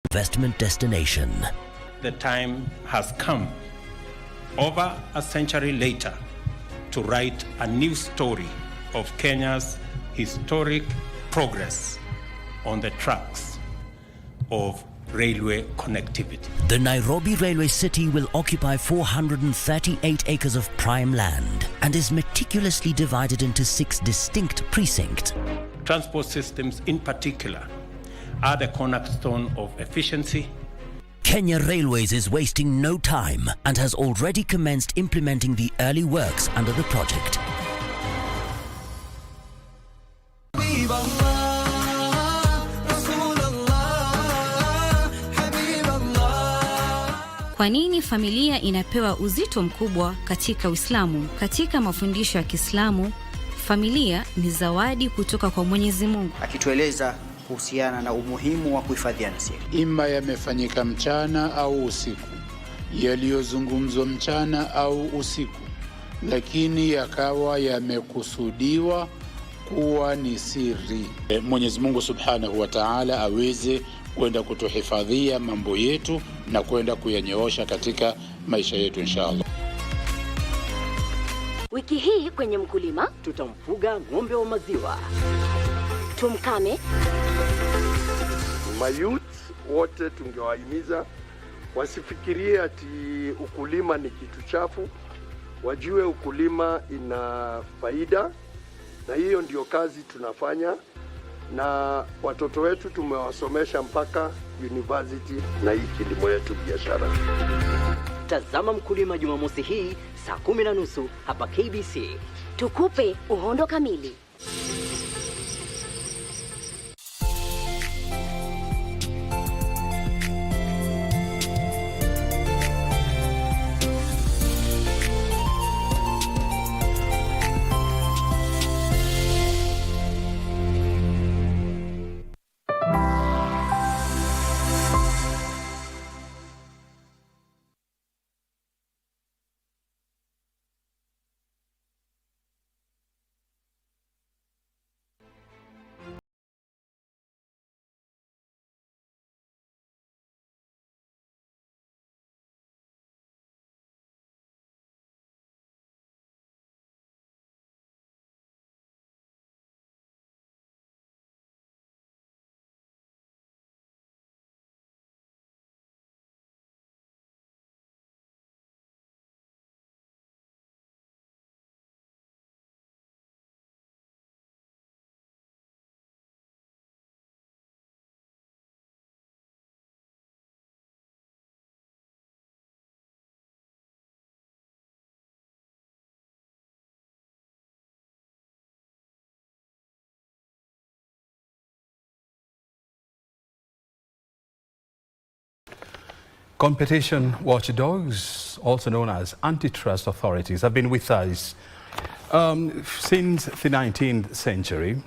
investment destination. The time has come, over a century later, to write a new story of Kenya's historic progress on the tracks of railway connectivity. The Nairobi Railway City will occupy 438 acres of prime land and is meticulously divided into 6 distinct precincts. Transport systems in particular are the cornerstone of efficiency. Kenya Railways is wasting no time and has already commenced implementing the early works under the project. Kwa nini familia inapewa uzito mkubwa katika Uislamu? Katika mafundisho ya Kiislamu, familia ni zawadi kutoka kwa Mwenyezi Mungu, akitueleza kuhusiana na umuhimu wa kuhifadhiana siri. Ima yamefanyika mchana au usiku, yaliyozungumzwa mchana au usiku, lakini yakawa yamekusudiwa kuwa ni siri. Mwenyezi Mungu Subhanahu wa Ta'ala aweze kwenda kutuhifadhia mambo yetu na kwenda kuyanyoosha katika maisha yetu inshallah. Wiki hii kwenye Mkulima tutamfuga ng'ombe wa maziwa. Tumkame. Mayouth wote tungewahimiza wasifikirie ati ukulima ni kitu chafu, wajue ukulima ina faida, na hiyo ndio kazi tunafanya, na watoto wetu tumewasomesha mpaka university na hii kilimo yetu biashara. Tazama Mkulima Jumamosi hii saa 10:30 hapa KBC. Tukupe uhondo kamili. Competition watchdogs, also known as antitrust authorities, have been with us since the 19th century.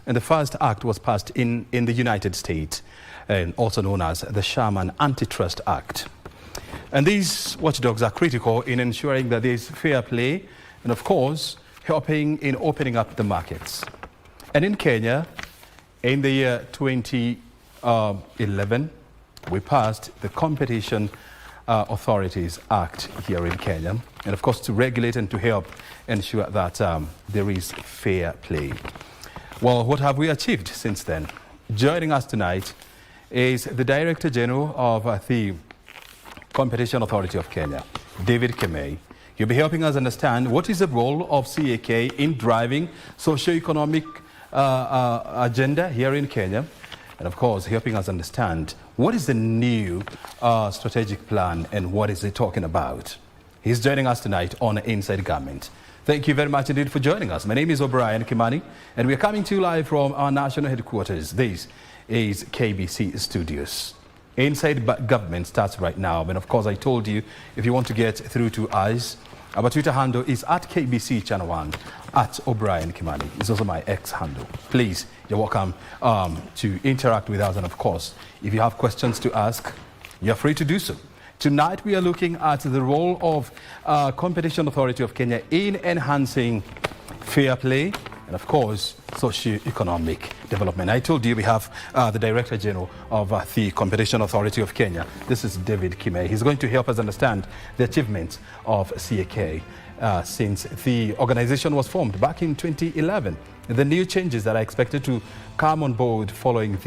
And the first act was passed in the United States, and also known as the Sherman Antitrust Act. And these watchdogs are critical in ensuring that there is fair play and, of course, helping in opening up the markets. And in Kenya, in the year 2011, we passed the Competition Authorities Act here in Kenya, and of course to regulate and to help ensure that there is fair play. Well, what have we achieved since then? Joining us tonight is the Director General of the Competition Authority of Kenya, David Kemei. He'll be helping us understand what is the role of CAK in driving socio-economic agenda here in Kenya, and of course helping us understand what is the new strategic plan and what is it talking about. He's joining us tonight on Inside Government. Thank you very much indeed for joining us. My name is O'Brien Kimani, and we are coming to you live from our national headquarters. This is KBC Studios. Inside Government starts right now, and of course I told you if you want to get through to us, our Twitter handle is at KBC Channel 1, at O'Brien Kimani. It's also my X handle. Please, you're welcome to interact with us, and of course, if you have questions to ask, you're free to do so. Tonight we are looking at the role of Competition Authority of Kenya in enhancing fair play and of course, socio-economic development. I told you we have the Director General of the Competition Authority of Kenya. This is David Kimei. He's going to help us understand the achievements of CAK since the organization was formed back in 2011. The new changes that are expected to come on board following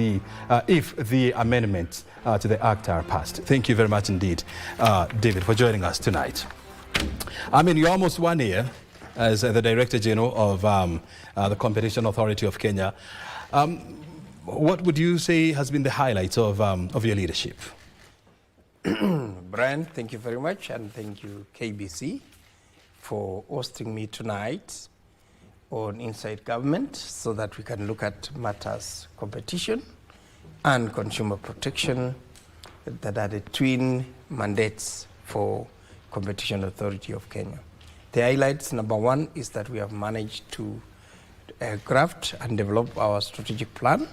if the amendments to the Act are passed. Thank you very much indeed, David, for joining us tonight. I mean, you're almost 1 year as the Director General of the Competition Authority of Kenya. What would you say has been the highlights of your leadership? Brian, thank you very much, and thank you, KBC, for hosting me tonight on Inside Government so that we can look at matters competition and consumer protection that are the twin mandates for Competition Authority of Kenya. The highlights, number one, is that we have managed to craft and develop our strategic plan.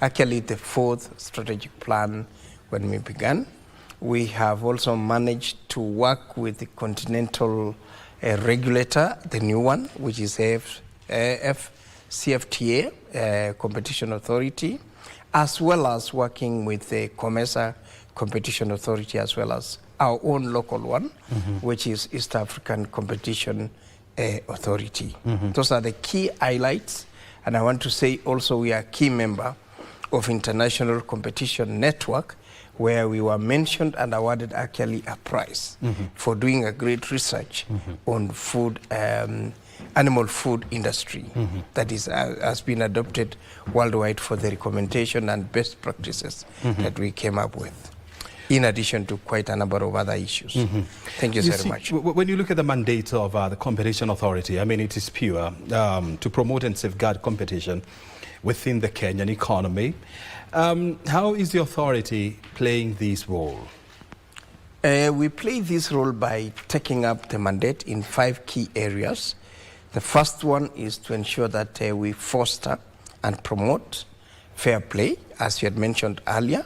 Actually, the fourth strategic plan when we began. We have also managed to work with the continental regulator, the new one, which is CFTA, Competition Authority, as well as working with the COMESA Competition Authority, as well as our own local one, which is East African Competition Authority. Those are the key highlights. And I want to say also we are a key member of International Competition Network, where we were mentioned and awarded actually a prize for doing a great research on food, animal food industry that has been adopted worldwide for the recommendation and best practices that we came up with, in addition to quite a number of other issues. Thank you very much. When you look at the mandate of the Competition Authority, I mean, it is pure to promote and safeguard competition within the Kenyan economy. How is the authority playing this role? We play this role by taking up the mandate in 5 key areas. The first one is to ensure that we foster and promote fair play, as you had mentioned earlier,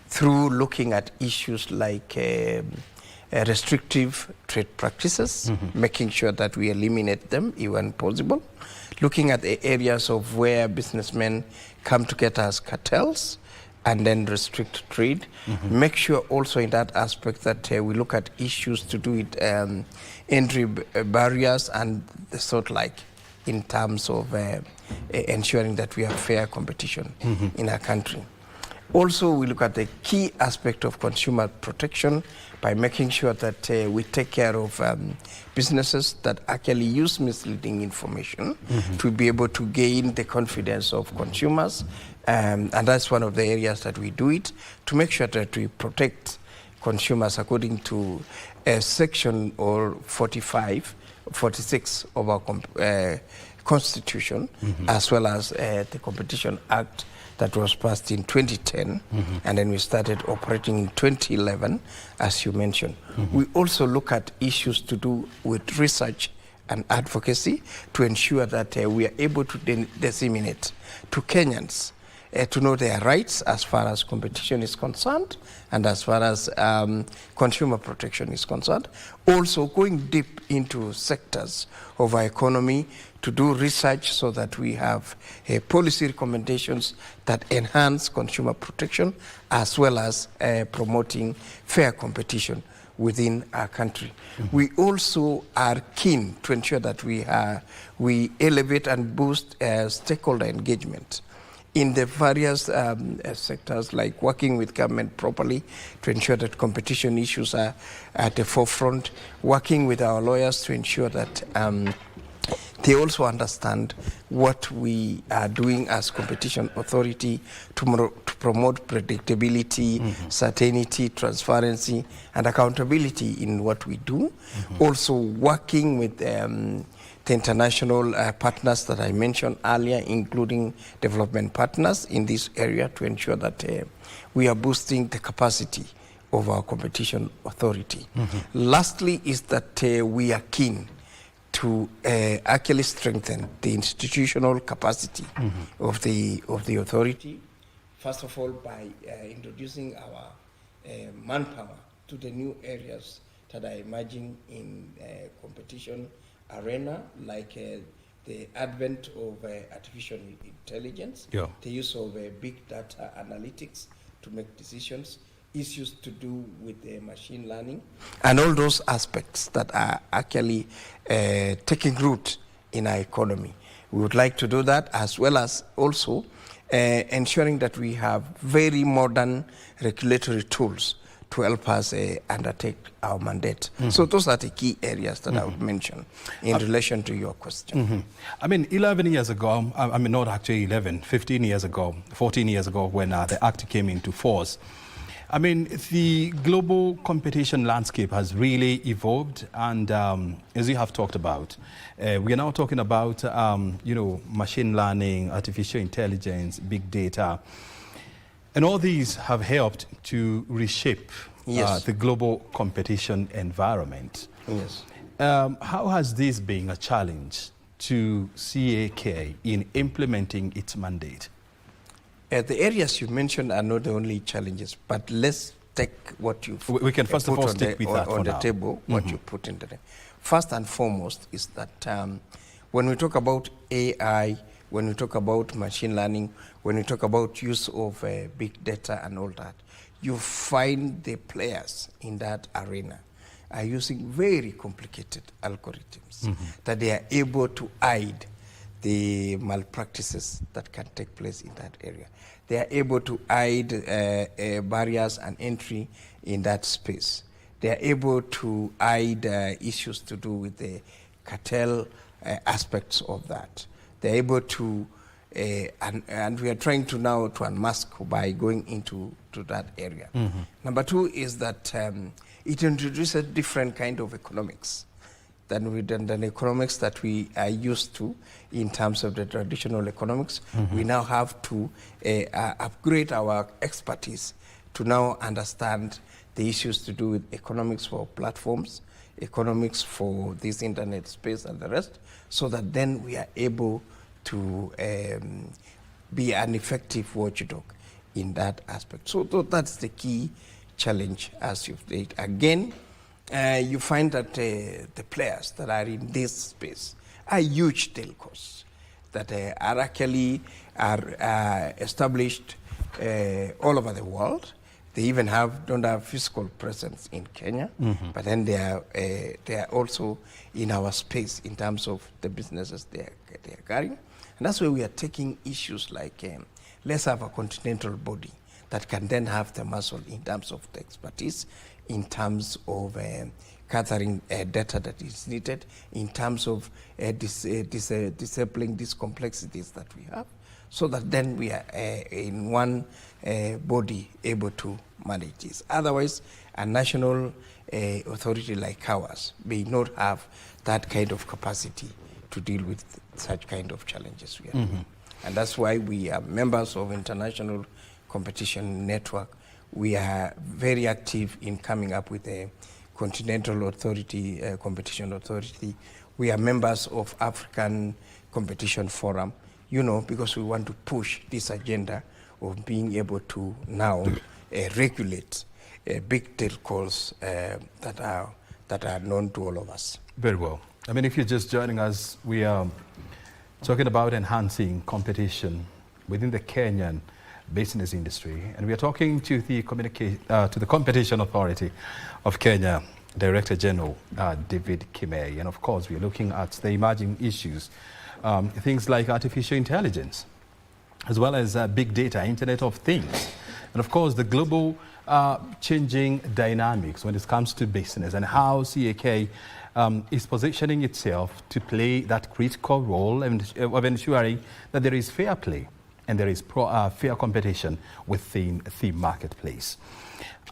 through looking at issues like restrictive trade practices, making sure that we eliminate them even possible, looking at the areas of where businessmen come together as cartels and then restrict trade. Make sure also in that aspect that we look at issues to do with entry barriers and the sort like in terms of ensuring that we have fair competition in our country. Also, we look at the key aspect of consumer protection by making sure that we take care of businesses that actually use misleading information to be able to gain the confidence of consumers. And that's one of the areas that we do it, to make sure that we protect consumers according to section or 46 of our Constitution, as well as the Competition Act that was passed in 2010, and then we started operating in 2011, as you mentioned. We also look at issues to do with research and advocacy to ensure that we are able to disseminate to Kenyans to know their rights as far as competition is concerned and as far as consumer protection is concerned. Also going deep into sectors of our economy to do research so that we have policy recommendations that enhance consumer protection as well as promoting fair competition within our country. We also are keen to ensure that we elevate and boost stakeholder engagement in the various sectors, like working with government properly to ensure that competition issues are at the forefront, working with our lawyers to ensure that they also understand what we are doing as Competition Authority to promote predictability, certainty, transparency, and accountability in what we do. Also working with the international partners that I mentioned earlier, including development partners in this area, to ensure that we are boosting the capacity of our Competition Authority. Lastly is that we are keen to actually strengthen the institutional capacity of the authority. First of all, by introducing our manpower to the new areas that are emerging in competition arena, like the advent of artificial intelligence, the use of big data analytics to make decisions, issues to do with machine learning, and all those aspects that are actually taking root in our economy. We would like to do that, as well as also ensuring that we have very modern regulatory tools to help us undertake our mandate. So those are the key areas that I would mention in relation to your question. I mean, 11 years ago, I mean, not actually 11, 15 years ago, 14 years ago, when the Act came into force, I mean, the global competition landscape has really evolved, and as you have talked about, we are now talking about, you know, machine learning, artificial intelligence, big data, and all these have helped to reshape the global competition environment. Yes. How has this been a challenge to CAK in implementing its mandate? The areas you mentioned are not the only challenges, but let's take what you we can first of all stick with that on the table, what you put into there. First and foremost is that when we talk about AI, when we talk about machine learning, when we talk about use of big data and all that, you find the players in that arena are using very complicated algorithms that they are able to hide the malpractices that can take place in that area. They are able to hide barriers and entry in that space. They are able to hide issues to do with the cartel aspects of that. They're able to, and we are trying to now to unmask by going into that area. Number two is that it introduces different kind of economics than economics that we are used to in terms of the traditional economics. We now have to upgrade our expertise to now understand the issues to do with economics for platforms, economics for this internet space and the rest, so that then we are able to be an effective watchdog in that aspect. So that's the key challenge as you've said. Again, you find that the players that are in this space are huge telcos that are actually established all over the world. They even don't have physical presence in Kenya, but then they are also in our space in terms of the businesses they are carrying. And that's where we are taking issues like let's have a continental body that can then have the muscle in terms of the expertise, in terms of gathering data that is needed, in terms of disabling these complexities that we have, so that then we are in one body able to manage this. Otherwise, a national authority like ours may not have that kind of capacity to deal with such kind of challenges we are doing. And that's why we are members of International Competition Network. We are very active in coming up with a Continental Authority, Competition Authority. We are members of African Competition Forum, you know, because we want to push this agenda of being able to now regulate big telcos that are known to all of us. Very well. I mean, if you're just joining us, we are talking about enhancing competition within the Kenyan business industry, and we are talking to the Competition Authority of Kenya Director General David Kimei, and of course we are looking at the emerging issues, things like artificial intelligence, as well as big data, Internet of Things, and of course the global changing dynamics when it comes to business, and how CAK is positioning itself to play that critical role of ensuring that there is fair play and there is fair competition within the marketplace.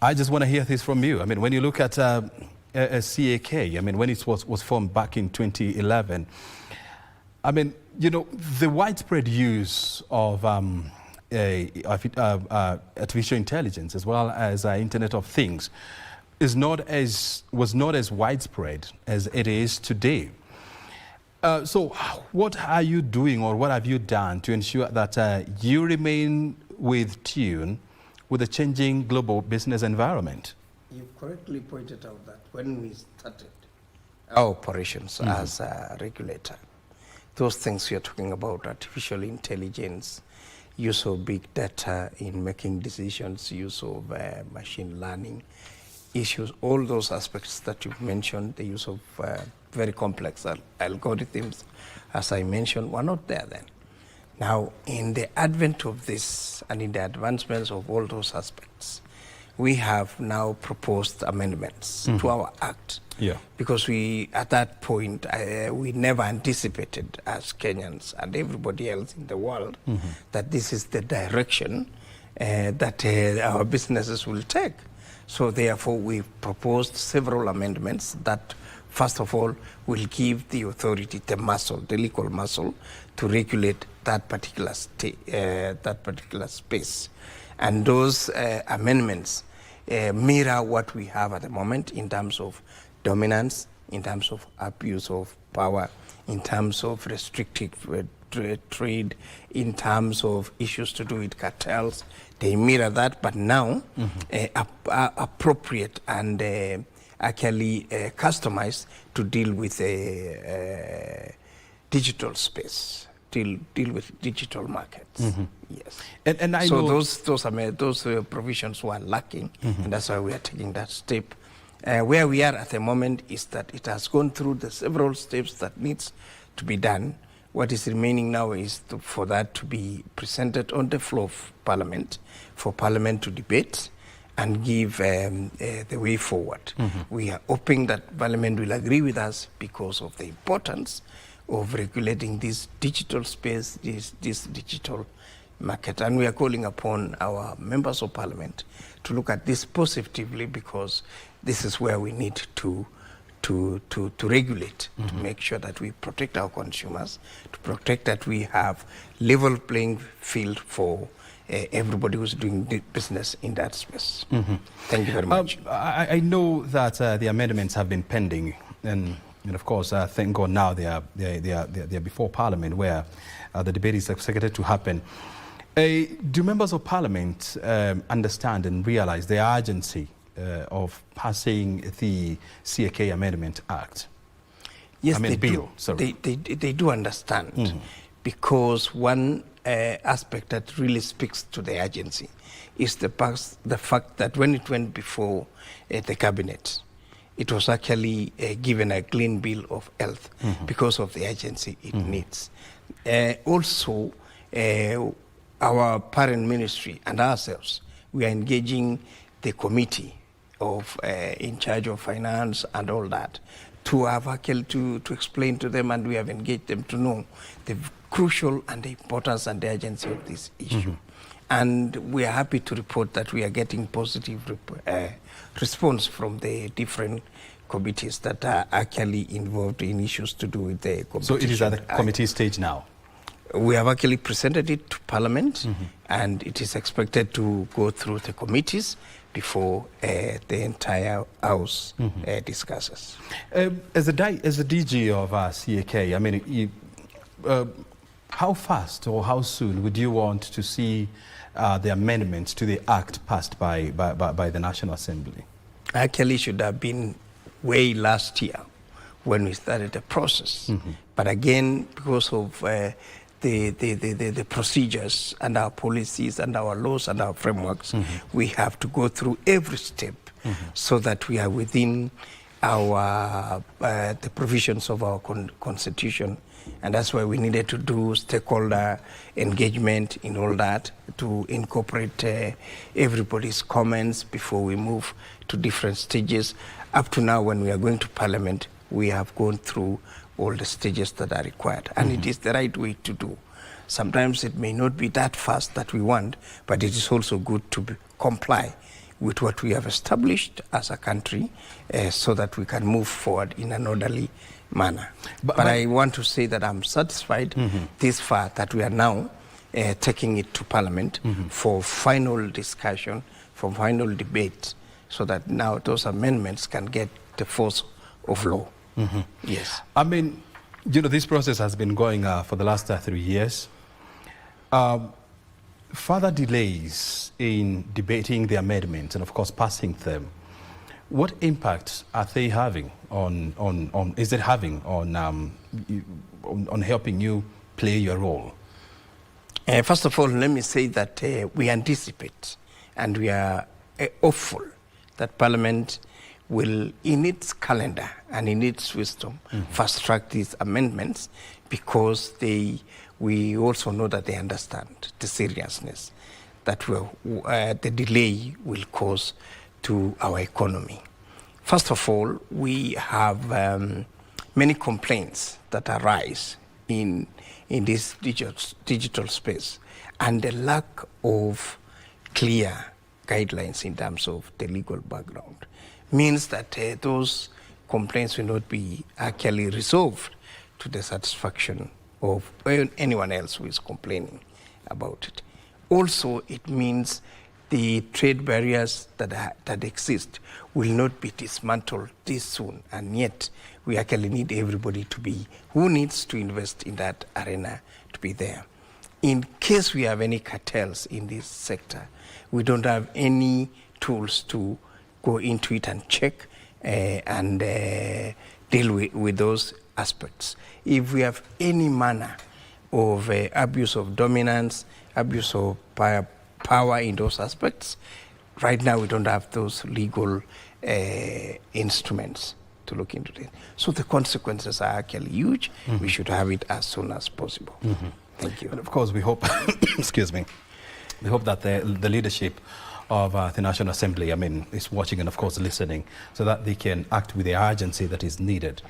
I just want to hear this from you. I mean, when you look at CAK, I mean, when it was formed back in 2011, I mean, you know, the widespread use of artificial intelligence as well as Internet of Things was not as widespread as it is today. So what are you doing, or what have you done to ensure that you remain with tune with the changing global business environment? You've correctly pointed out that when we started our operations as a regulator, those things you're talking about, artificial intelligence, use of big data in making decisions, use of machine learning issues, all those aspects that you've mentioned, the use of very complex algorithms, as I mentioned, were not there then. Now, in the advent of this and in the advancements of all those aspects, we have now proposed amendments to our Act. Because we, at that point, we never anticipated as Kenyans and everybody else in the world that this is the direction that our businesses will take. So therefore, we proposed several amendments that, first of all, will give the authority the muscle, the legal muscle, to regulate that particular space. And those amendments mirror what we have at the moment in terms of dominance, in terms of abuse of power, in terms of restrictive trade, in terms of issues to do with cartels. They mirror that, but now appropriate and actually customized to deal with a digital space, deal with digital markets. Yes. And I know those provisions were lacking, and that's why we are taking that step. Where we are at the moment is that it has gone through the several steps that needs to be done. What is remaining now is for that to be presented on the floor of Parliament, for Parliament to debate and give the way forward. We are hoping that Parliament will agree with us because of the importance of regulating this digital space, this digital market. And we are calling upon our members of Parliament to look at this positively, because this is where we need to regulate, to make sure that we protect our consumers, to protect that we have level playing field for everybody who's doing business in that space. Thank you very much. I know that the amendments have been pending, and of course, thank God now they are before Parliament, where the debate is expected to happen. Do members of Parliament understand and realize the urgency of passing the CAK Amendment Act? Yes, they do. They do understand, because one aspect that really speaks to the urgency is the fact that when it went before the Cabinet, it was actually given a clean bill of health because of the urgency it needs. Also, our parent ministry and ourselves, we are engaging the committee of in charge of finance and all that to have actually to explain to them, and we have engaged them to know the crucial and the importance and the urgency of this issue. And we are happy to report that we are getting positive response from the different committees that are actually involved in issues to do with the competition. So it is at the committee stage now? We have actually presented it to Parliament, and it is expected to go through the committees before the entire House discusses. As the DG of CAK, I mean, how fast or how soon would you want to see the amendments to the Act passed by the National Assembly? Actually, should have been way last year when we started the process. But again, because of the procedures and our policies and our laws and our frameworks, we have to go through every step so that we are within our the provisions of our constitution. And that's why we needed to do stakeholder engagement in all that, to incorporate everybody's comments before we move to different stages. Up to now, when we are going to Parliament, we have gone through all the stages that are required. And it is the right way to do. Sometimes it may not be that fast that we want, but it is also good to comply with what we have established as a country so that we can move forward in an orderly manner. But I want to say that I'm satisfied this far that we are now taking it to Parliament for final discussion, for final debate, so that now those amendments can get the force of law. Yes. I mean, you know, this process has been going for the last 3 years. Further delays in debating the amendments and, of course, passing them What impact are they having is it having on helping you play your role? First of all, let me say that we anticipate and we are hopeful that Parliament will, in its calendar and in its wisdom, fast-track these amendments, because we also know that they understand the seriousness that the delay will cause to our economy. First of all, we have many complaints that arise in this digital space, and the lack of clear guidelines in terms of the legal background means that those complaints will not be actually resolved to the satisfaction of anyone else who is complaining about it. Also, it means the trade barriers that exist will not be dismantled this soon, and yet we actually need everybody who needs to invest in that arena to be there. In case we have any cartels in this sector, we don't have any tools to go into it and check and deal with those aspects. If we have any manner of abuse of dominance, abuse of power in those aspects, right now we don't have those legal instruments to look into it. So the consequences are actually huge. We should have it as soon as possible. Thank you. And of course, we hope, excuse me, we hope that the leadership of the National Assembly, is watching and of course listening, so that they can act with the urgency that is needed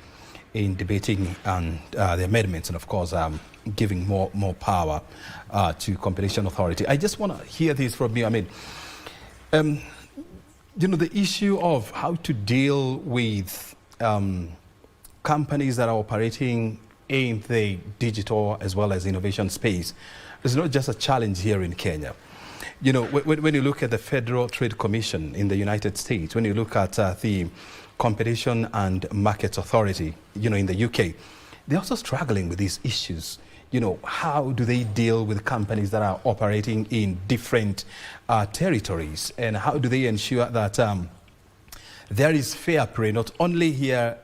in debating and the amendments, and of course giving more power to Competition Authority. I just want to hear this from you. The issue of how to deal with companies that are operating in the digital as well as innovation space is not just a challenge here in Kenya. When you look at the Federal Trade Commission in the United States, when you look at the Competition and Markets Authority, in the UK, they're also struggling with these issues. How do they deal with companies that are operating in different territories, and how do they ensure that there is fair play, not only here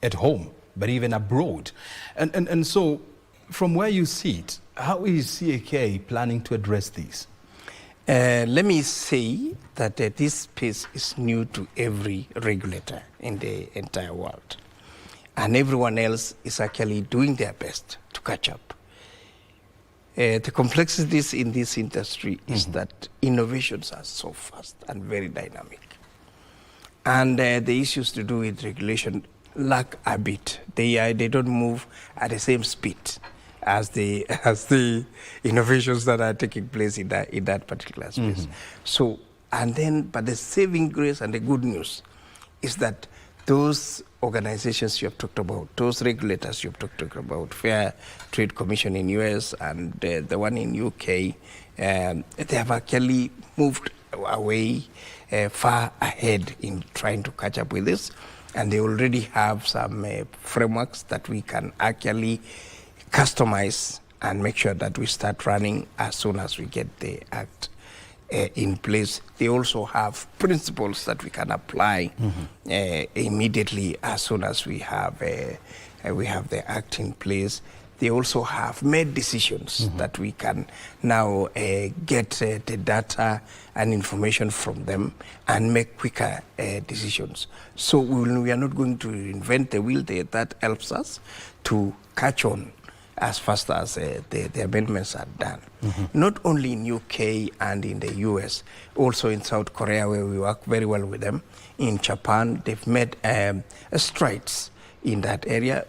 at home, but even abroad? And so, from where you sit, how is CAK planning to address these? Let me say that this space is new to every regulator in the entire world, and everyone else is actually doing their best to catch up. The complexities in this industry is that innovations are so fast and very dynamic, and the issues to do with regulation lack a bit. They don't move at the same speed as the innovations that are taking place in that particular space. So, but the saving grace and the good news is that those organizations you have talked about, those regulators you have talked about, Fair Trade Commission in US and the one in UK, they have actually moved away far ahead in trying to catch up with this, and they already have some frameworks that we can actually customize and make sure that we start running as soon as we get the act in place. They also have principles that we can apply immediately as soon as we have the act in place. They also have made decisions that we can now get the data and information from them and make quicker decisions. So we are not going to invent the wheel. That helps us to catch on as fast as the amendments are done. Not only in UK and in the US, also in South Korea, where we work very well with them. In Japan, they've made strides in that area.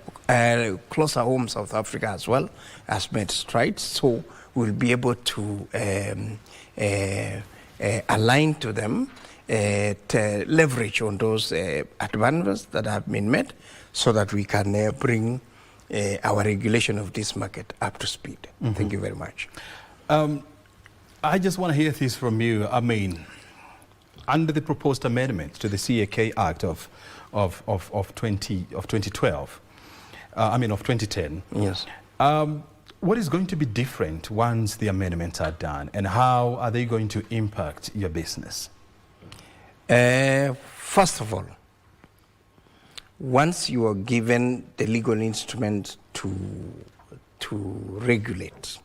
Closer home, South Africa as well has made strides. So we'll be able to align to them, to leverage on those advances that have been made, so that we can bring our regulation of this market up to speed. Thank you very much. I just want to hear this from you. Under the proposed amendments to the CAK Act of 2012, of 2010. Yes. What is going to be different once the amendments are done, and how are they going to impact your business? First of all, once you are given the legal instrument to regulate,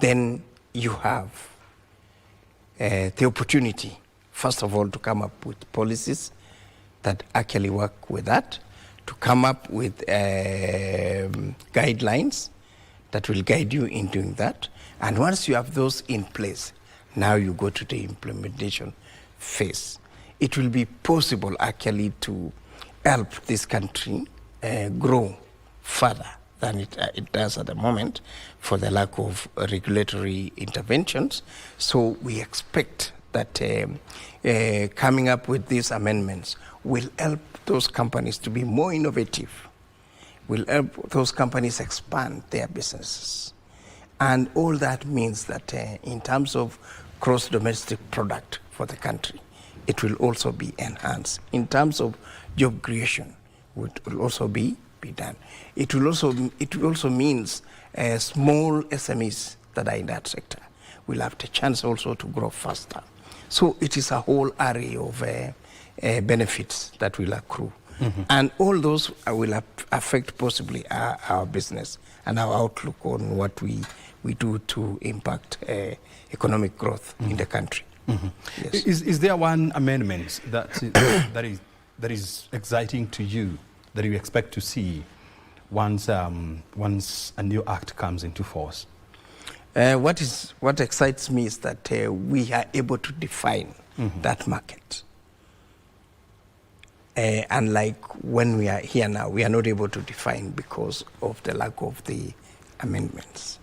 then you have the opportunity, first of all, to come up with policies that actually work with that, to come up with guidelines that will guide you in doing that. And once you have those in place, now you go to the implementation phase. It will be possible actually to help this country grow further than it does at the moment for the lack of regulatory interventions. So we expect that coming up with these amendments will help those companies to be more innovative, will help those companies expand their businesses. And all that means that in terms of gross-domestic product for the country, it will also be enhanced. In terms of job creation, it will also be done. It will also means small SMEs that are in that sector will have the chance also to grow faster. So it is a whole array of benefits that will accrue. Mm-hmm. And all those will affect possibly our business and our outlook on what we do to impact economic growth in the country. Mm-hmm. Yes. Is there one amendment that is exciting to you, that you expect to see once a new act comes into force? What excites me is that we are able to define that market. Unlike when we are here now, we are not able to define because of the lack of the amendments.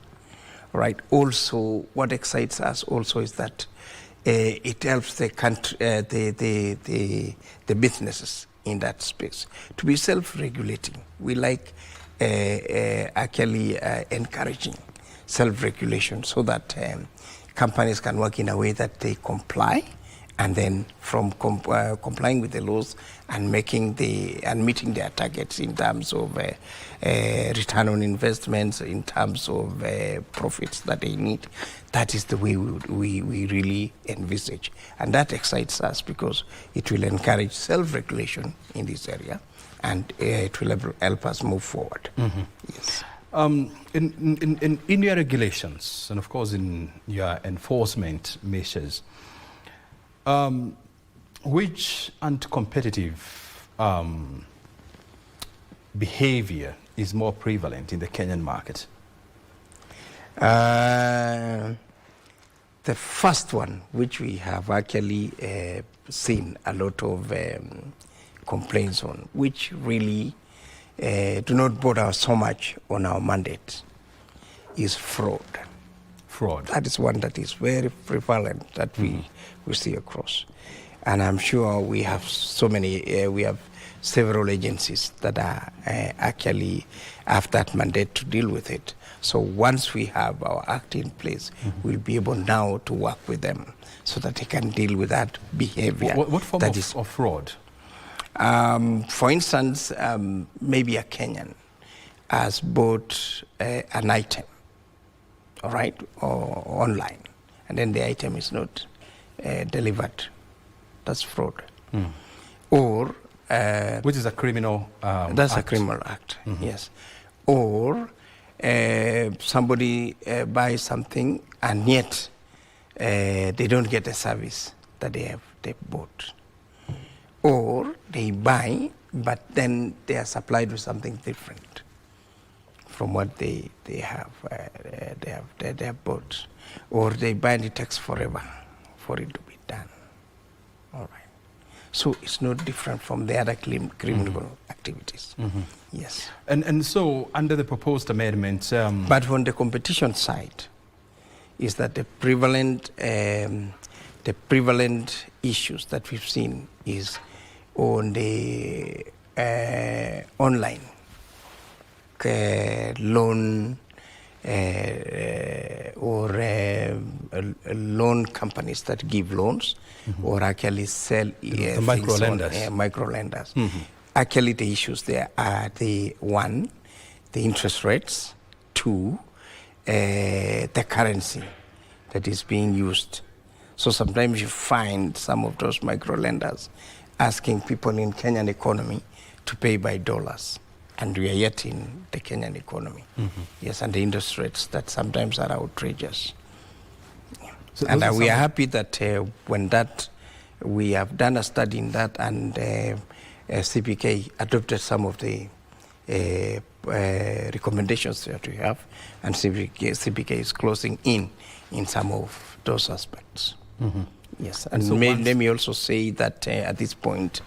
Right. Also, what excites us also is that it helps the country, the businesses in that space to be self-regulating. We like actually encouraging self-regulation so that companies can work in a way that they comply, and then from complying with the laws and meeting their targets in terms of return on investments, in terms of profits that they need. That is the way we really envisage. And that excites us because it will encourage self-regulation in this area, and it will help us move forward. Mm-hmm. Yes. In your regulations, and of course in your enforcement measures, which anti-competitive behavior is more prevalent in the Kenyan market? The first one, which we have actually seen a lot of complaints on, which really do not bother so much on our mandate, is fraud. Fraud. That is one that is very prevalent that we see across. And I'm sure we have we have several agencies that are actually have that mandate to deal with it. So once we have our act in place, we'll be able now to work with them so that they can deal with that behavior. What form of fraud? For instance, maybe a Kenyan has bought an item, all right, or online, and then the item is not delivered. That's fraud. Or which is a criminal that's act. A criminal act, yes. Or somebody buys something and yet they don't get a service that they bought. Or they buy, but then they are supplied with something different from what they have bought. Or they buy and it takes forever for it to be done. All right. So it's not different from the other criminal activities. Yes. And so under the proposed amendment... But on the competition side, is that the prevalent issues that we've seen is on the online loan or loan companies that give loans or actually sell the micro-lenders. Micro-lenders. Actually, the issues there are the interest rates, two, the currency that is being used. So sometimes you find some of those micro-lenders asking people in Kenyan economy to pay by dollars. And we are yet in the Kenyan economy. Yes, and the interest rates that sometimes are outrageous. So and we are happy that when that, we have done a study in that, and CBK adopted some of the recommendations that we have, and CBK is closing in some of those aspects. Yes, and so let me also say that at this point,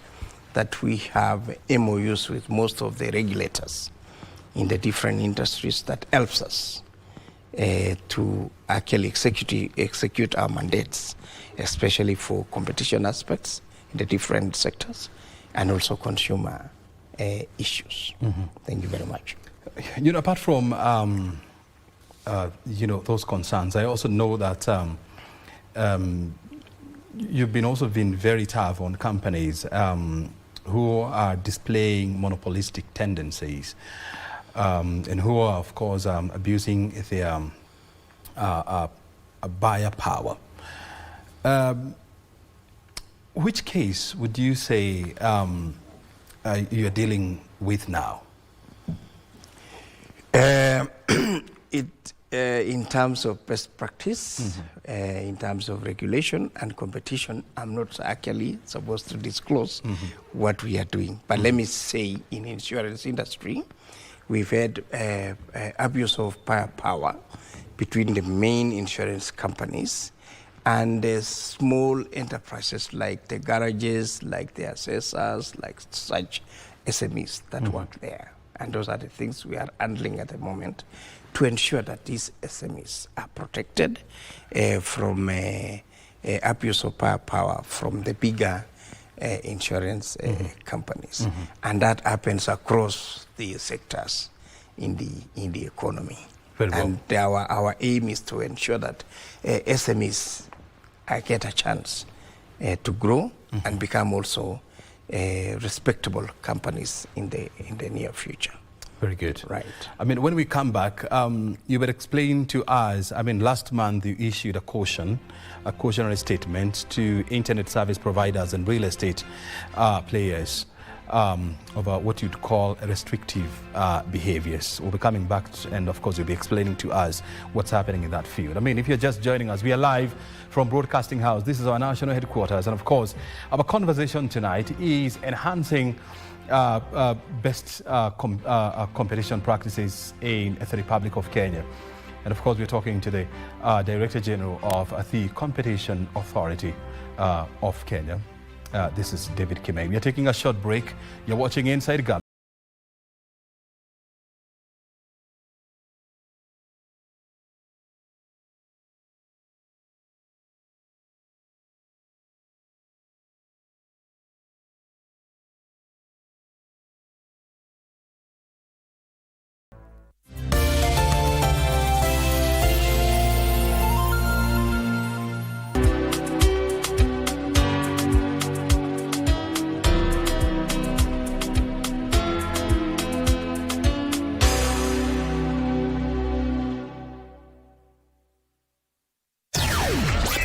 that we have MOUs with most of the regulators in the different industries that helps us to actually execute our mandates, especially for competition aspects in the different sectors and also consumer issues. Thank you very much. You know, apart from you know, those concerns, I also know that you've been very tough on companies who are displaying monopolistic tendencies and who are, of course, abusing their buyer power. Which case would you say you're dealing with now? In terms of best practice, in terms of regulation and competition, I'm not actually supposed to disclose what we are doing. But let me say, in insurance industry, we've had abuse of buyer power between the main insurance companies and the small enterprises like the garages, like the assessors, like such SMEs that work there. And those are the things we are handling at the moment to ensure that these SMEs are protected from abuse of power from the bigger insurance companies. And that happens across the sectors in the economy. And our aim is to ensure that SMEs get a chance to grow and become also respectable companies in the near future. Very good. Right. I mean, when we come back, you will explain to us, I mean, last month you issued a cautionary statement to internet service providers and real estate players about what you'd call restrictive behaviors. We'll be coming back and of course you'll be explaining to us what's happening in that field. I mean, if you're just joining us, we are live from Broadcasting House. This is our national headquarters, and of course our conversation tonight is enhancing best competition practices in the Republic of Kenya. And of course we're talking to the Director General of the Competition Authority of Kenya. This is David Kimei. We are taking a short break. You're watching Inside Gab.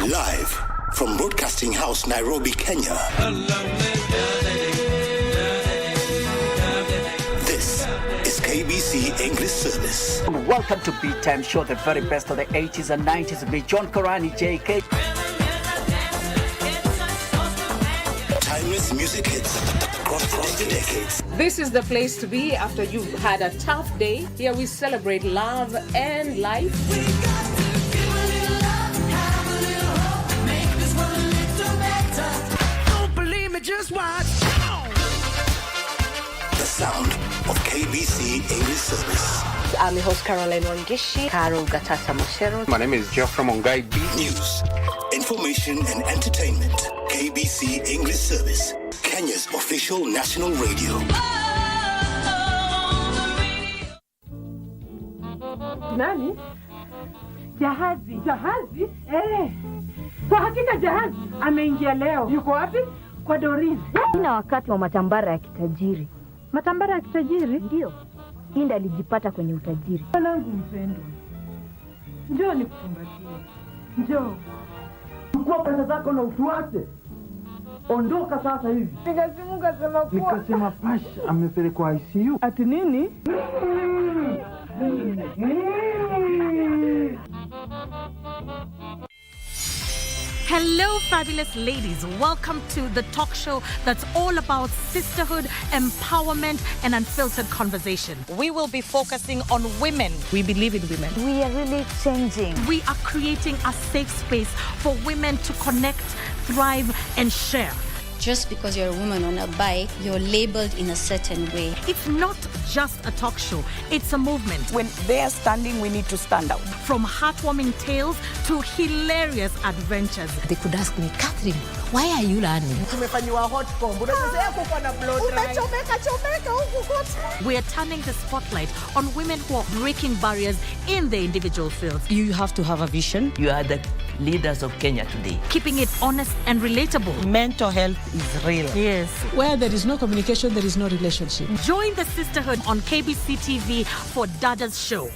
Live from Broadcasting House, Nairobi, Kenya. This is KBC English Service. Welcome to Beat Time Show, the very best of the 80s and 90s with John Korani, JK. Timeless music hits across the decades. This is the place to be after you've had a tough day. Here we celebrate love and life. Just watch. The sound of KBC English Service. I'm your host Caroline Wangishi, Carol Gatata Moshero. My name is Geoffrey Mongai. News, information and entertainment. KBC English Service, Kenya's official national radio. Nani? Jahazi. Jahazi? Kwa hakika Jahazi ameingia leo. Yuko wapi? Kwa Doris. Ina wakati wa matambara ya kitajiri. Matambara ya kitajiri? Ndio. Hinda alijipata kwenye utajiri. Mwanangu mpendwa. Njoo nikukumbatie. Njoo. Chukua pesa zako na utuache. Ondoka sasa hivi. Nikasimu kasema kuwa. Nikasema Pasha amepelekwa ICU. Ati nini? Hello, fabulous ladies. Welcome to the talk show that's all about sisterhood, empowerment, and unfiltered conversation. We will be focusing on women. We believe in women. We are really changing. We are creating a safe space for women to connect, thrive, and share. Just because you're a woman on a bike, you're labeled in a certain way. It's not just a talk show, it's a movement. When they are standing, we need to stand out. From heartwarming tales to hilarious adventures. They could ask me, Catherine, why are you learning? We are turning the spotlight on women who are breaking barriers in their individual fields. You have to have a vision. You are the leaders of Kenya today. Keeping it honest and relatable. Mental health is real. Yes. Where there is no communication, there is no relationship. Join the sisterhood on KBC TV for Dada's show.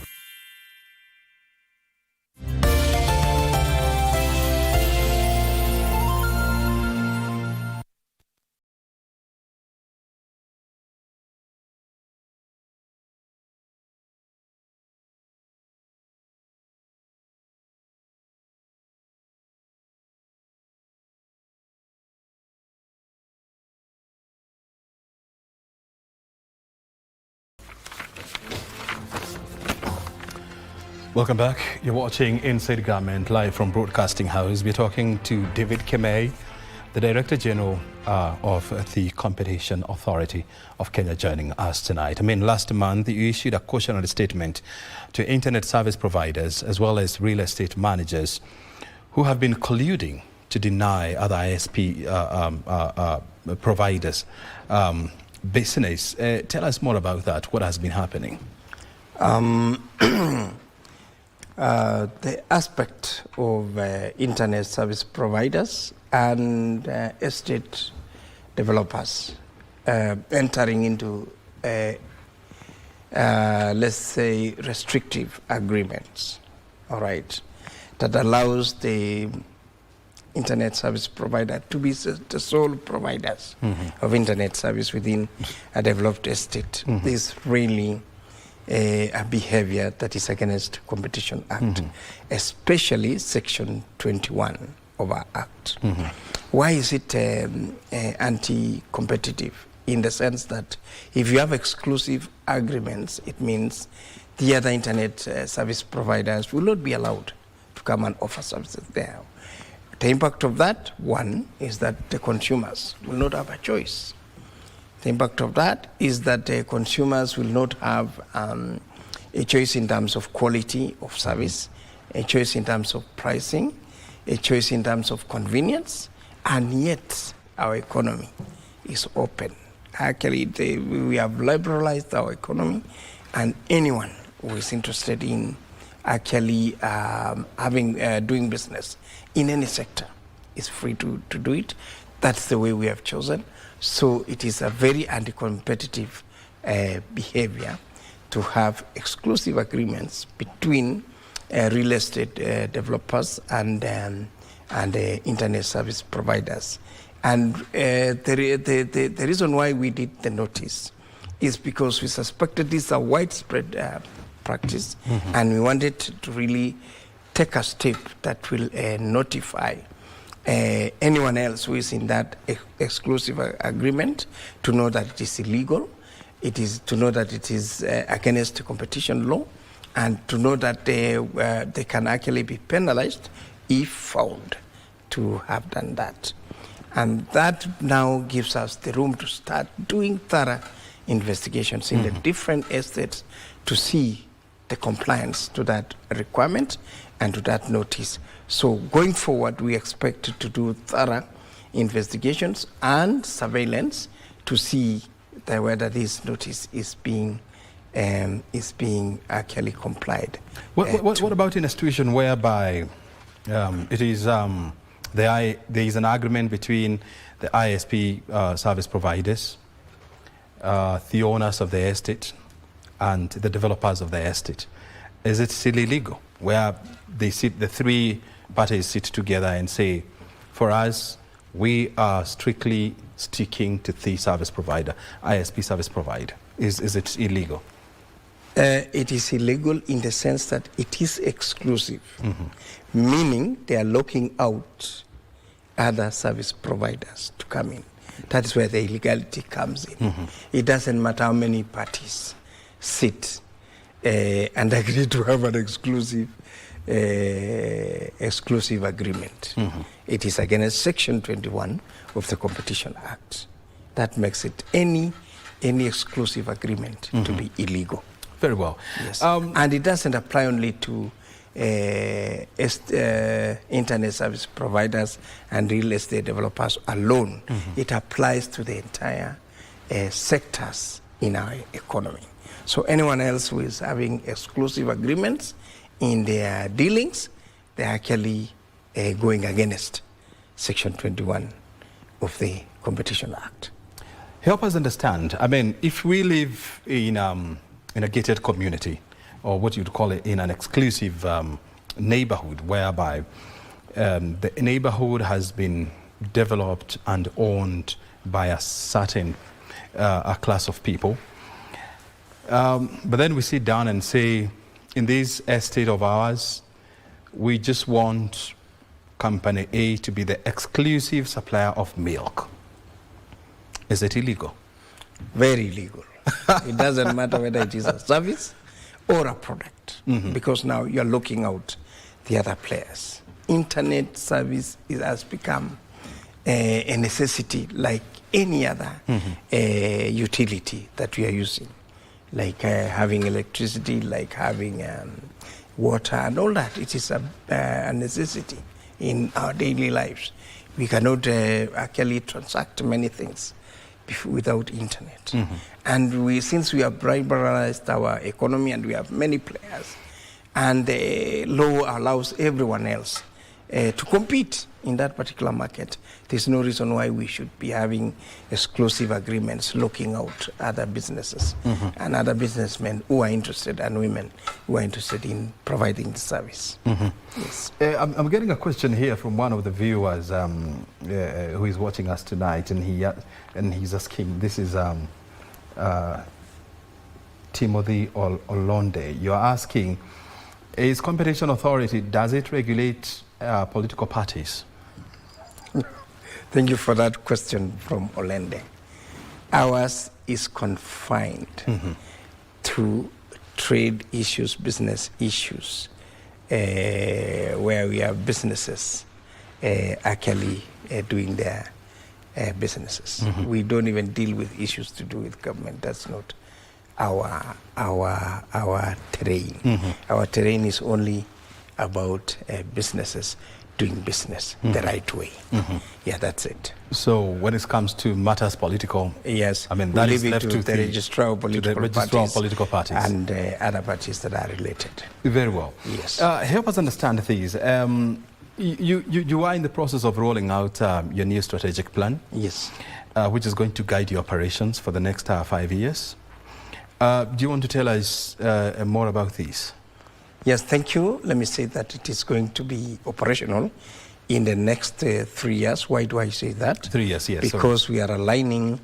Welcome back. You're watching Inside Government live from Broadcasting House. We're talking to David Kemei, the Director General of the Competition Authority of Kenya, joining us tonight. I mean, last month you issued a cautionary statement to internet service providers as well as real estate managers who have been colluding to deny other ISP providers business. Tell us more about that. What has been happening? The aspect of internet service providers and estate developers entering into, let's say, restrictive agreements, all right, that allows the internet service provider to be the sole providers of internet service within a developed estate is really a behavior that is against Competition Act, especially Section 21 of our Act. Why is it anti-competitive? In the sense that if you have exclusive agreements, it means the other internet service providers will not be allowed to come and offer services there. The impact of that, one, is that the consumers will not have a choice. The impact of that is that the consumers will not have a choice in terms of quality of service, a choice in terms of pricing, a choice in terms of convenience, and yet our economy is open. Actually, we have liberalized our economy, and anyone who is interested in actually doing business in any sector is free to do it. That's the way we have chosen. So it is a very anti-competitive behavior to have exclusive agreements between real estate developers and internet service providers. And the reason why we did the notice is because we suspected this is a widespread practice, and we wanted to really take a step that will notify anyone else who is in that exclusive agreement to know that it is illegal, it is to know that it is against competition law, and to know that they can actually be penalized if found to have done that. And that now gives us the room to start doing thorough investigations in the different estates to see the compliance to that requirement and to that notice. So going forward, we expect to do thorough investigations and surveillance to see whether this notice is being actually complied. What about in a situation whereby it is there is an agreement between the ISP service providers, the owners of the estate, and the developers of the estate? Is it still illegal, where the three parties sit together and say, For us, we are strictly sticking to the service provider, ISP service provider. Is it illegal? It is illegal in the sense that it is exclusive, meaning they are locking out other service providers to come in. That is where the illegality comes in. It doesn't matter how many parties sit and agree to have an exclusive agreement. It is against Section 21 of the Competition Act. That makes it any exclusive agreement to be illegal. Very well. Yes. And it doesn't apply only to internet service providers and real estate developers alone. It applies to the entire sectors in our economy. So anyone else who is having exclusive agreements in their dealings, they're actually going against Section 21 of the Competition Act. Help us understand. I mean, if we live in a gated community, or what you'd call it in an exclusive neighborhood, whereby the neighborhood has been developed and owned by a certain a class of people. But then we sit down and say, in this estate of ours, we just want Company A to be the exclusive supplier of milk. Is it illegal? Very illegal. It doesn't matter whether it is a service or a product, because now you're looking out the other players. Internet service has become a necessity like any other utility that we are using, like having electricity, like having water and all that. It is a necessity in our daily lives. We cannot actually transact many things without internet. And since we have liberalized our economy and we have many players, and the law allows everyone else to compete in that particular market, there's no reason why we should be having exclusive agreements looking out other businesses and other businessmen who are interested and women who are interested in providing the service. Yes. I'm getting a question here from one of the viewers who is watching us tonight, and he's asking, this is Timothy Olonde. You're asking, is Competition Authority, does it regulate political parties? Thank you for that question from Olende. Ours is confined to trade issues, business issues, where we have businesses actually doing their businesses. We don't even deal with issues to do with government. That's not our terrain. Our terrain is only about businesses doing business the right way. Yeah, that's it. So when it comes to matters political, yes, I mean, that is leave it left to the registrar of political parties and other parties that are related. Very well. Yes. Help us understand these. You are in the process of rolling out your new strategic plan. Yes. Which is going to guide your operations for the next 5 years. Do you want to tell us more about these? Yes, thank you. Let me say that it is going to be operational in the next 3 years. Why do I say that? 3 years, yes. Because we are aligning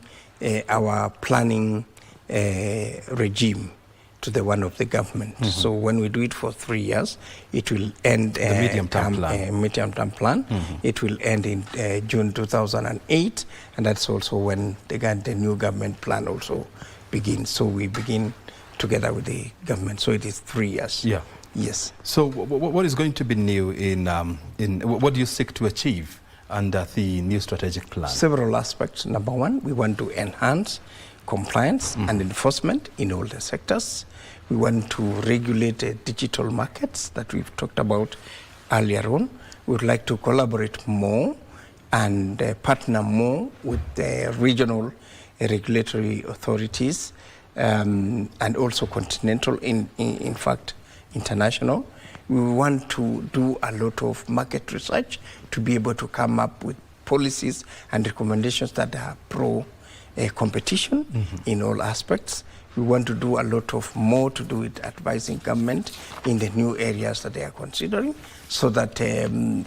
our planning regime to the one of the government. So when we do it for 3 years, it will end the medium-term plan. It will end in June 2008, and that's also when the new government plan also begins. So we begin together with the government. So it is 3 years. Yeah. Yes. So what is going to be new in what do you seek to achieve under the new strategic plan? Several aspects. Number one, we want to enhance compliance and enforcement in all the sectors. We want to regulate digital markets that we've talked about earlier on. We would like to collaborate more and partner more with the regional regulatory authorities and also continental, in fact, international. We want to do a lot of market research to be able to come up with policies and recommendations that are pro competition in all aspects. We want to do a lot of more to do with advising government in the new areas that they are considering, so that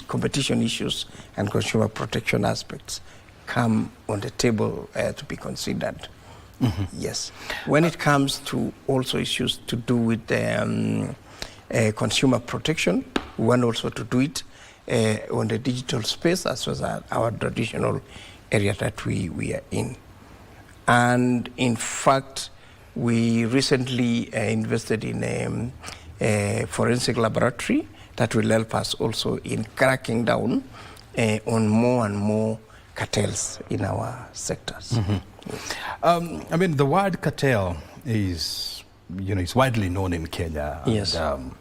competition issues and consumer protection aspects come on the table to be considered. Yes. When it comes to also issues to do with consumer protection, we want also to do it on the digital space as well as our traditional area that we are in. And in fact, we recently invested in a forensic laboratory that will help us also in cracking down on more and more cartels in our sectors. Yes. I mean, the word cartel is, it's widely known in Kenya. Yes. And,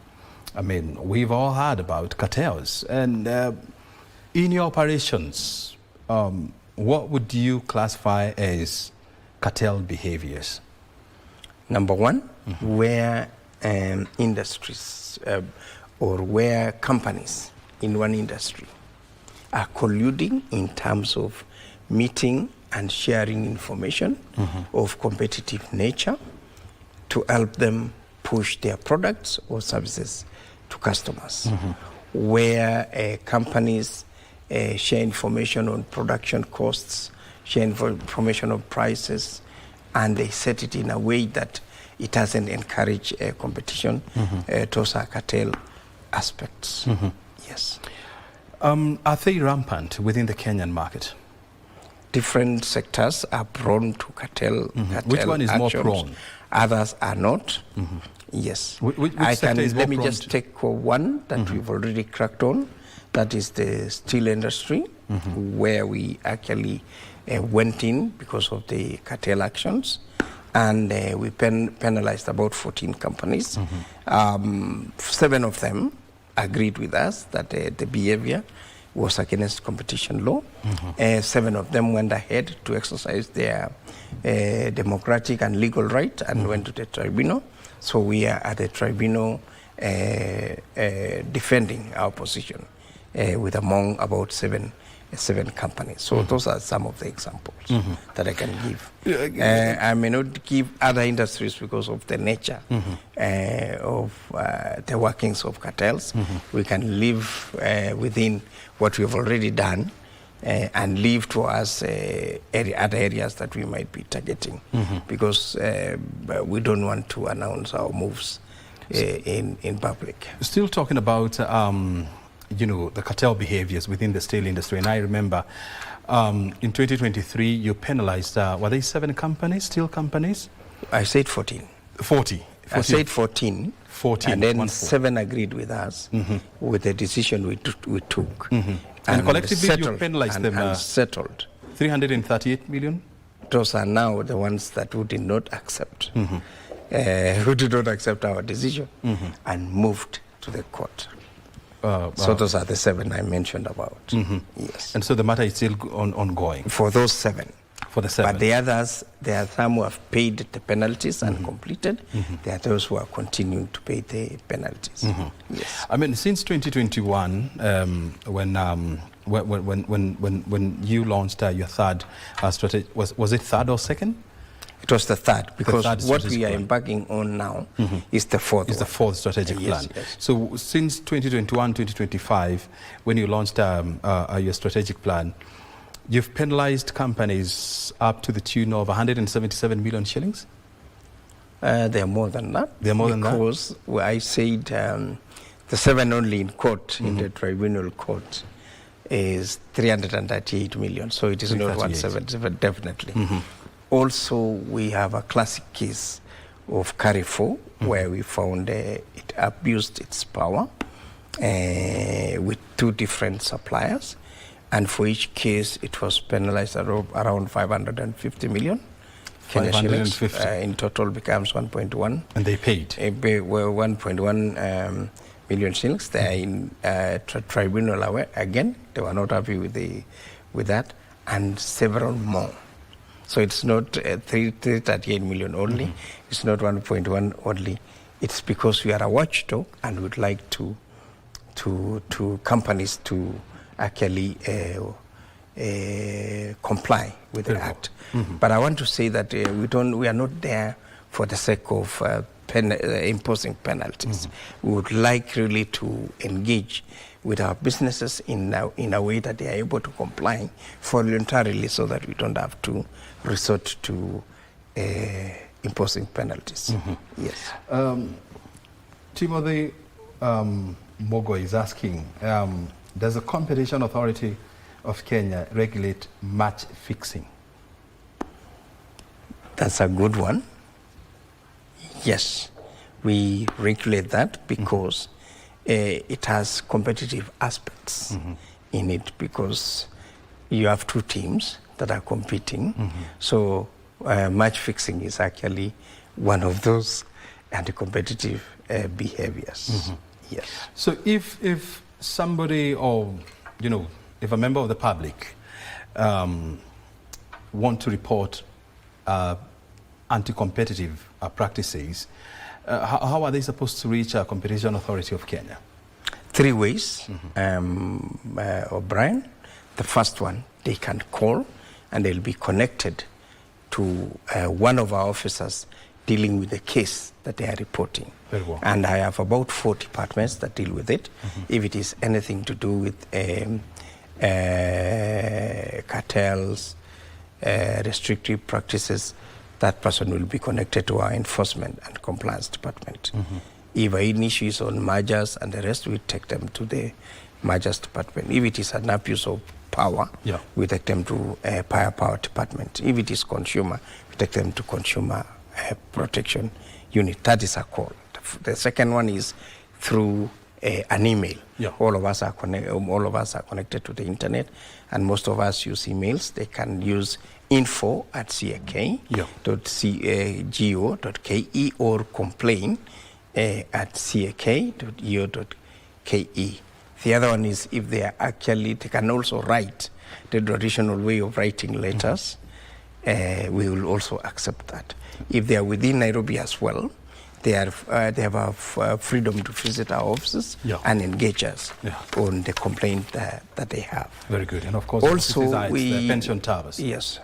I mean, we've all heard about cartels. And in your operations, what would you classify as cartel behaviors? Number one, where industries or where companies in one industry are colluding in terms of meeting and sharing information of competitive nature to help them push their products or services to customers. Where companies share information on production costs, share information on prices, and they set it in a way that it doesn't encourage competition. Those are cartel aspects. Yes. Are they rampant within the Kenyan market? Different sectors are prone to cartel. Which one is actions. more prone? Others are not. Yes. Which sector is more let me prone just to? take one that we've already cracked on. That is the steel industry, where we actually went in because of the cartel actions, and we penalized about 14 companies. 7 of them agreed with us that the behavior was against competition law. 7 of them went ahead to exercise their democratic and legal right and went to the tribunal. So we are at the tribunal defending our position with among about seven companies. So those are some of the examples that I can give. I may not give other industries because of the nature of the workings of cartels. We can live within what we've already done and leave to us other areas that we might be targeting, because we don't want to announce our moves in public. Still talking about the cartel behaviors within the steel industry, and I remember in 2023 you penalized, were they 7 companies, steel companies? I said 14. 40. I said 14. 14. And then 7 agreed with us with the decision we took. And collectively you penalized them and settled. 338 million? Those are now the ones that we did not accept. Who did not accept our decision and moved to the court. So those are the 7 I mentioned about. Yes. And so the matter is still ongoing? For those 7. For the 7. But the others, there are some who have paid the penalties and completed. There are those who are continuing to pay the penalties. Yes. I mean, since 2021, when you launched your third strategy, was it third or second? It was the third, because what we are plan. embarking on now is the fourth. Is the 4th strategic plan. Yes. So since 2021, 2025, when you launched your strategic plan, you've penalized companies up to the tune of 177 million shillings? They are more than that. They're more than that? Because I said the 7 only in court, in the tribunal court, is 338 million. So it is not 177, definitely. Also, we have a classic case of Carrefour, where we found it abused its power with 2 different suppliers. And for each case, it was penalized around 550 million. 550. In total becomes 1.1. And they paid? 1.1 million shillings. They are in tribunal again. They were not happy with that. And several more. So it's not 338 million only. It's not 1.1 only. It's because we are a watchdog and would like to companies to actually comply with the act. But I want to say that we are not there for the sake of imposing penalties. We would like really to engage with our businesses in a way that they are able to comply voluntarily, so that we don't have to resort to imposing penalties. Yes. Timothy Mogo is asking, does the Competition Authority of Kenya regulate match fixing? That's a good one. Yes, we regulate that because it has competitive aspects in it, because you have two teams that are competing. So match fixing is actually one of those anti-competitive behaviors. Yes. So if somebody, or if a member of the public want to report anti-competitive practices, how are they supposed to reach a Competition Authority of Kenya? 3 ways, O'Brien. The first one, they can call and they'll be connected to one of our officers dealing with the case that they are reporting. Very well. And I have about 4 departments that deal with it. If it is anything to do with cartels, restrictive practices, that person will be connected to our enforcement and compliance department. If any issues on mergers and the rest, we take them to the mergers department. If it is an abuse of power, we take them to power department. If it is consumer, we take them to consumer protection unit. That is a call. The second one is through an email. All of us are connected to the internet, and most of us use emails. They can use info@cak.go.ke or complain@cak.go.ke. The other one is if they can also write the traditional way of writing letters. We will also accept that. If they are within Nairobi as well, they have freedom to visit our offices and engage us on the complaint that they have. Very good. And of course, also the pension towers. Yes.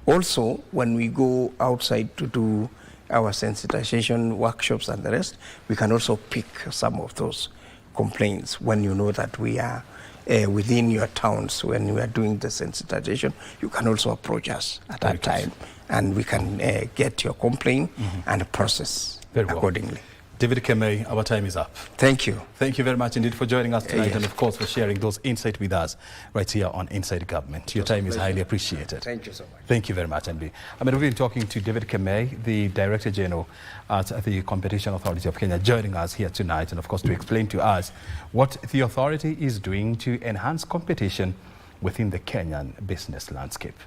Also, when we go outside to do our sensitization workshops and the rest, we can also pick some of those complaints when you know that we are within your towns. When we are doing the sensitization, you can also approach us at that time, and we can get your complaint and process accordingly. David Kemei, our time is up. Thank you. Thank you very much indeed for joining us tonight, and of course for sharing those insights with us right here on Inside Government. Your time is highly appreciated. Thank you so much. Thank you very much, Andy. We've been talking to David Kemei, the Director General at the Competition Authority of Kenya, joining us here tonight, and of course to explain to us what the authority is doing to enhance competition within the Kenyan business landscape.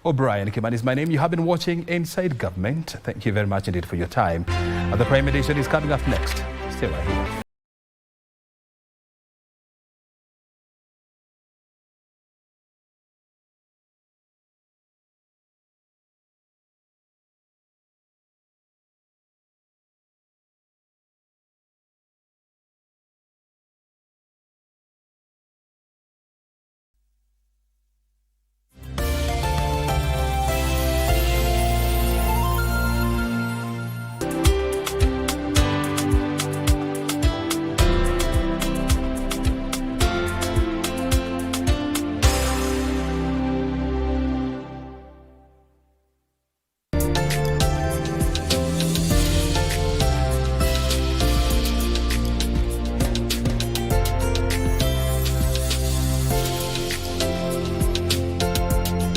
O'Brien Kimani is my name. You have been watching Inside Government. Thank you very much indeed for your time. The Prime Edition is coming up next. Stay right here.